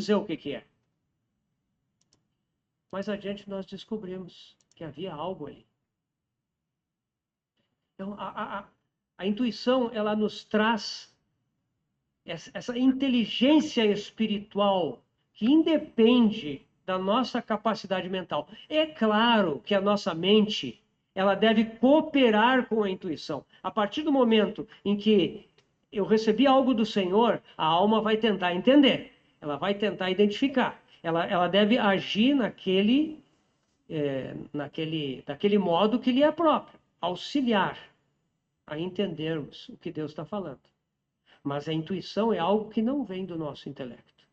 dizer o que é. Mais adiante nós descobrimos que havia algo ali. Então, a intuição, ela nos traz essa inteligência espiritual que independe da nossa capacidade mental. É claro que a nossa mente, ela deve cooperar com a intuição. A partir do momento em que eu recebi algo do Senhor, a alma vai tentar entender, ela vai tentar identificar, ela deve agir daquele modo que lhe é próprio, auxiliar a entendermos o que Deus está falando. Mas a intuição é algo que não vem do nosso intelecto.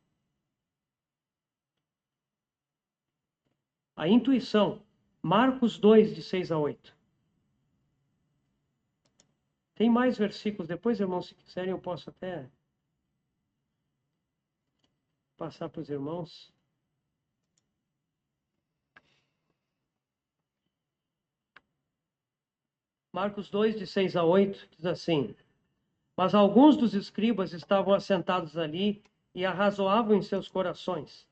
A intuição, Marcos 2, de 6 a 8. Tem mais versículos. Depois, irmãos, se quiserem, eu posso até passar para os irmãos. Marcos 2, de 6 a 8, diz assim: Mas alguns dos escribas estavam assentados ali e arrazoavam em seus corações.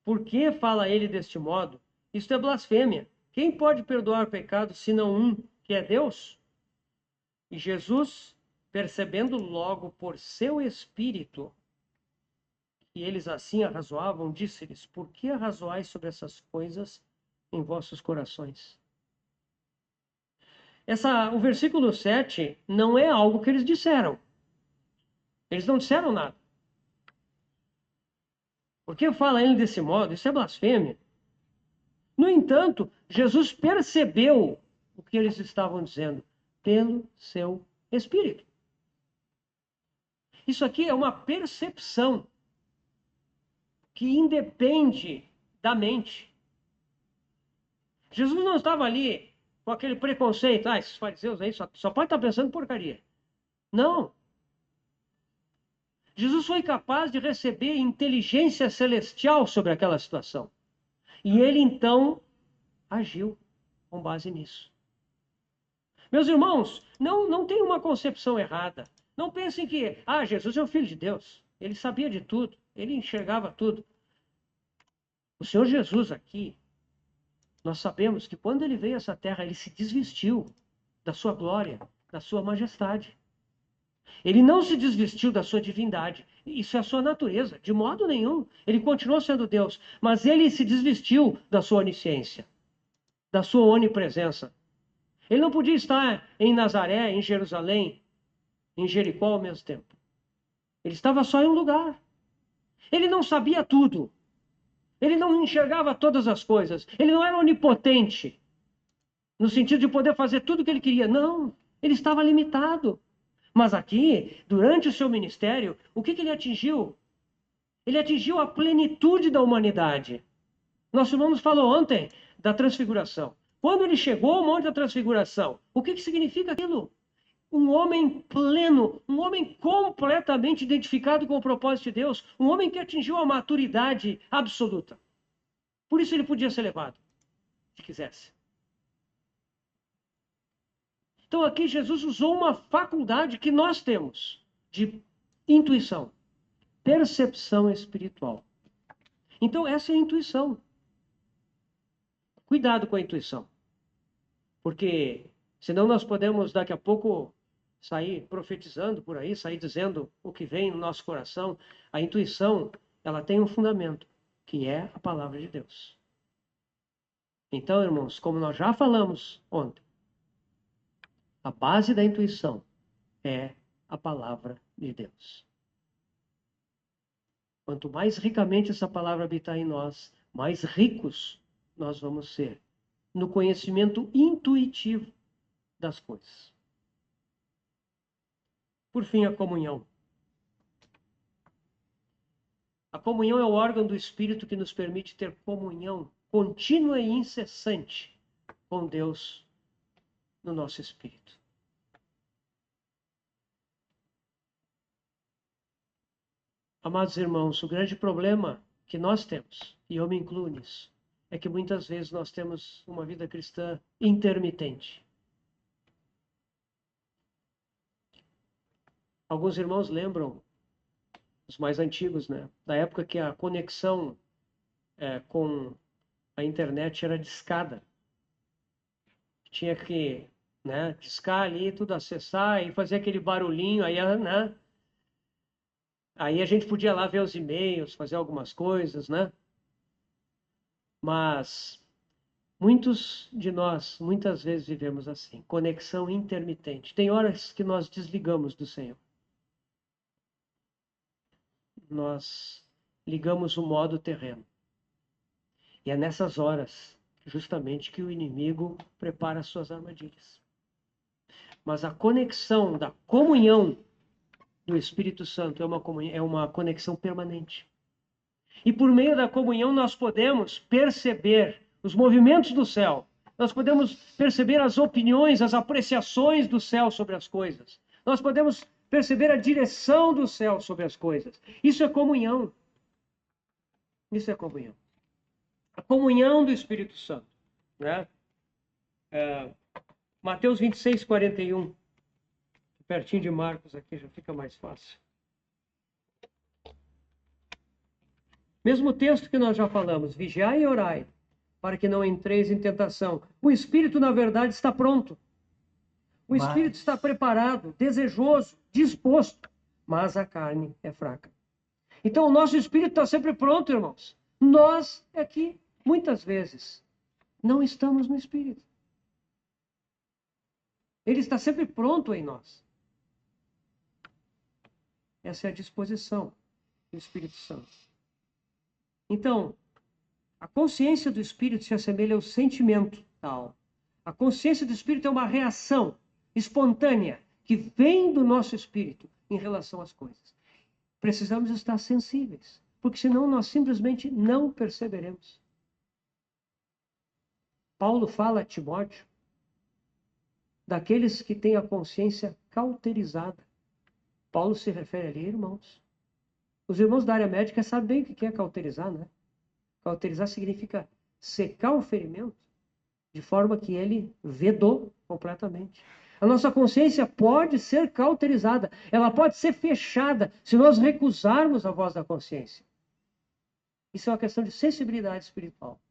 Por que fala ele deste modo? Isto é blasfêmia. Quem pode perdoar pecados senão um, que é Deus? E Jesus, percebendo logo por seu espírito que eles assim arrazoavam, disse-lhes: Por que arrazoais sobre essas coisas em vossos corações? O versículo 7 não é algo que eles disseram. Eles não disseram nada. Por que fala ele desse modo? Isso é blasfêmia. No entanto, Jesus percebeu o que eles estavam dizendo pelo seu espírito. Isso aqui é uma percepção que independe da mente. Jesus não estava ali com aquele preconceito, esses fariseus aí só pode estar pensando porcaria. Não. Jesus foi capaz de receber inteligência celestial sobre aquela situação. E ele então agiu com base nisso. Meus irmãos, não tem uma concepção errada. Não pensem que, Jesus é o Filho de Deus. Ele sabia de tudo. Ele enxergava tudo. O Senhor Jesus aqui, nós sabemos que quando ele veio a essa terra, ele se desvestiu da sua glória, da sua majestade. Ele não se desvestiu da sua divindade. Isso é a sua natureza, de modo nenhum. Ele continuou sendo Deus, mas ele se desvestiu da sua onisciência, da sua onipresença. Ele não podia estar em Nazaré, em Jerusalém, em Jericó ao mesmo tempo. Ele estava só em um lugar. Ele não sabia tudo. Ele não enxergava todas as coisas. Ele não era onipotente, no sentido de poder fazer tudo o que ele queria. Não, ele estava limitado. Mas aqui, durante o seu ministério, o que ele atingiu? Ele atingiu a plenitude da humanidade. Nosso irmão nos falou ontem da transfiguração. Quando ele chegou ao Monte da Transfiguração, o que significa aquilo? Um homem pleno, um homem completamente identificado com o propósito de Deus, um homem que atingiu a maturidade absoluta. Por isso ele podia ser levado, se quisesse. Então aqui Jesus usou uma faculdade que nós temos de intuição, percepção espiritual. Então essa é a intuição. Cuidado com a intuição. Porque senão nós podemos daqui a pouco sair profetizando por aí, sair dizendo o que vem no nosso coração. A intuição, ela tem um fundamento, que é a palavra de Deus. Então, irmãos, como nós já falamos ontem, a base da intuição é a palavra de Deus. Quanto mais ricamente essa palavra habitar em nós, mais ricos nós vamos ser no conhecimento intuitivo das coisas. Por fim, a comunhão. A comunhão é o órgão do Espírito que nos permite ter comunhão contínua e incessante com Deus no nosso espírito. Amados irmãos, o grande problema que nós temos, e eu me incluo nisso, é que muitas vezes nós temos uma vida cristã intermitente. Alguns irmãos lembram os mais antigos, né? Da época que a conexão com a internet era discada. Tinha que, né, discar ali, tudo acessar e fazer aquele barulhinho, aí, né? Aí a gente podia lá ver os e-mails, fazer algumas coisas, né? Mas muitos de nós, muitas vezes vivemos assim, conexão intermitente. Tem horas que nós desligamos do Senhor. Nós ligamos o modo terreno. E é nessas horas, justamente, que o inimigo prepara as suas armadilhas. Mas a conexão da comunhão do Espírito Santo é uma conexão permanente. E por meio da comunhão nós podemos perceber os movimentos do céu. Nós podemos perceber as opiniões, as apreciações do céu sobre as coisas. Nós podemos perceber a direção do céu sobre as coisas. Isso é comunhão. Isso é comunhão. A comunhão do Espírito Santo, né? Mateus 26, 41. Pertinho de Marcos aqui, já fica mais fácil. Mesmo texto que nós já falamos, vigiai e orai, para que não entreis em tentação. O Espírito, na verdade, está pronto. O Espírito está preparado, desejoso, disposto, mas a carne é fraca. Então, o nosso Espírito está sempre pronto, irmãos. Nós aqui, muitas vezes, não estamos no Espírito. Ele está sempre pronto em nós. Essa é a disposição do Espírito Santo. Então, a consciência do Espírito se assemelha ao sentimento da alma. A consciência do Espírito é uma reação espontânea que vem do nosso Espírito em relação às coisas. Precisamos estar sensíveis, porque senão nós simplesmente não perceberemos. Paulo fala a Timóteo daqueles que têm a consciência cauterizada. Paulo se refere ali, irmãos. Os irmãos da área médica sabem bem o que é cauterizar, né? Cauterizar significa secar o ferimento de forma que ele vedou completamente. A nossa consciência pode ser cauterizada, ela pode ser fechada se nós recusarmos a voz da consciência. Isso é uma questão de sensibilidade espiritual.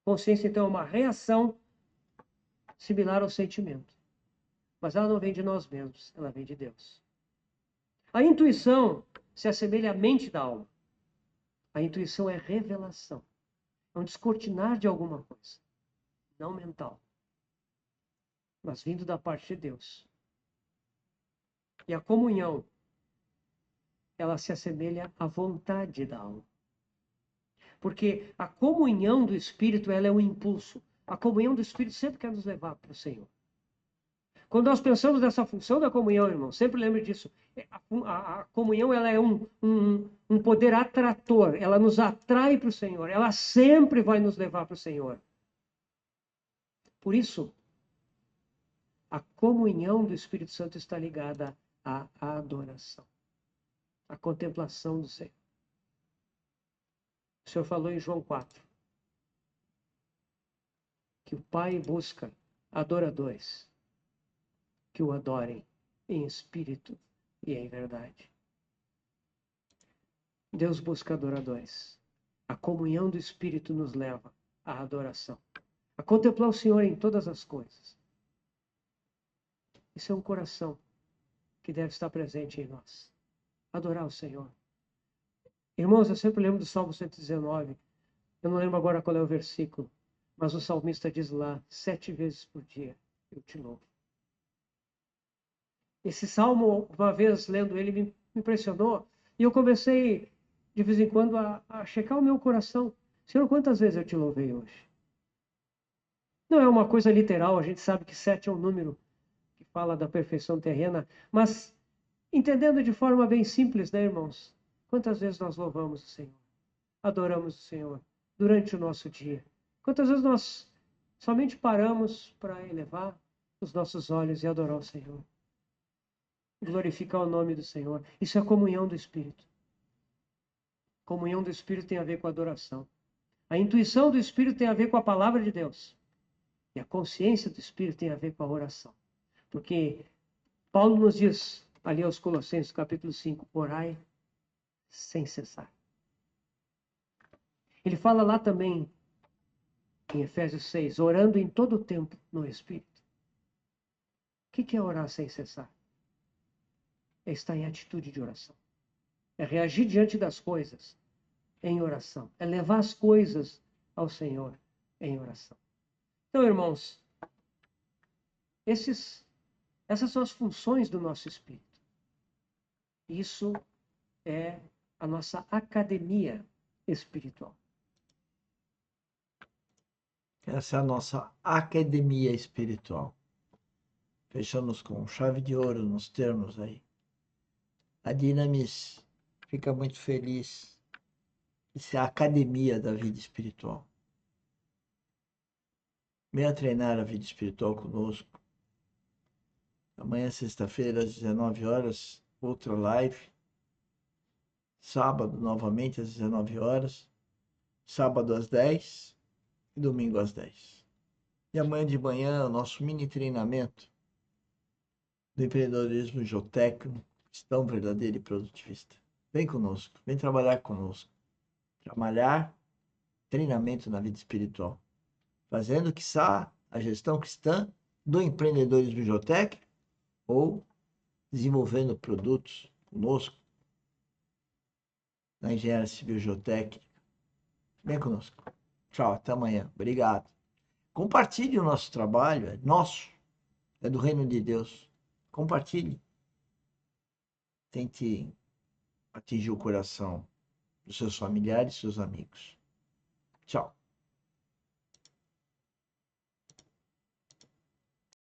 Consciência, então, é uma reação similar ao sentimento. Mas ela não vem de nós mesmos, ela vem de Deus. A intuição se assemelha à mente da alma. A intuição é revelação. É um descortinar de alguma coisa. Não mental. Mas vindo da parte de Deus. E a comunhão, ela se assemelha à vontade da alma. Porque a comunhão do Espírito, ela é um impulso. A comunhão do Espírito sempre quer nos levar para o Senhor. Quando nós pensamos nessa função da comunhão, irmão, sempre lembre disso. A comunhão, ela é um poder atrator. Ela nos atrai para o Senhor. Ela sempre vai nos levar para o Senhor. Por isso, a comunhão do Espírito Santo está ligada à adoração. À contemplação do Senhor. O Senhor falou em João 4. Que o Pai busca adoradores que o adorem em espírito e em verdade. Deus busca adoradores. A comunhão do Espírito nos leva à adoração. A contemplar o Senhor em todas as coisas. Isso é um coração que deve estar presente em nós. Adorar o Senhor. Irmãos, eu sempre lembro do Salmo 119. Eu não lembro agora qual é o versículo. Mas o salmista diz lá, 7 vezes por dia eu te louvo. Esse salmo, uma vez lendo ele, me impressionou. E eu comecei, de vez em quando, a checar o meu coração. Senhor, quantas vezes eu te louvei hoje? Não é uma coisa literal, a gente sabe que 7 é um número que fala da perfeição terrena. Mas, entendendo de forma bem simples, né, irmãos? Quantas vezes nós louvamos o Senhor? Adoramos o Senhor durante o nosso dia? Quantas vezes nós somente paramos para elevar os nossos olhos e adorar o Senhor? Glorificar o nome do Senhor. Isso é a comunhão do Espírito. A comunhão do Espírito tem a ver com a adoração. A intuição do Espírito tem a ver com a palavra de Deus. E a consciência do Espírito tem a ver com a oração. Porque Paulo nos diz ali aos Colossenses, capítulo 5, orai sem cessar. Ele fala lá também, em Efésios 6, orando em todo o tempo no Espírito. O que é orar sem cessar? É estar em atitude de oração. É reagir diante das coisas em oração. É levar as coisas ao Senhor em oração. Então, irmãos, essas são as funções do nosso espírito. Isso é a nossa academia espiritual. Essa é a nossa academia espiritual. Fechamos com chave de ouro nos termos aí. A Dinamis fica muito feliz de ser a academia da vida espiritual. Venha treinar a vida espiritual conosco. Amanhã, sexta-feira, às 19 horas, outra live. Sábado, novamente, às 19 horas. Sábado, às 10 e domingo, às 10. E amanhã de manhã, o nosso mini treinamento do empreendedorismo geotécnico, gestão verdadeira e produtivista. Vem conosco, vem trabalhar conosco. Trabalhar treinamento na vida espiritual. Fazendo, quiçá, a gestão cristã do empreendedorismo geotécnico ou desenvolvendo produtos conosco na engenharia civil geotécnica. Vem conosco. Tchau, até amanhã. Obrigado. Compartilhe o nosso trabalho, é nosso, é do reino de Deus. Compartilhe. Tente atingir o coração dos seus familiares e seus amigos. Tchau.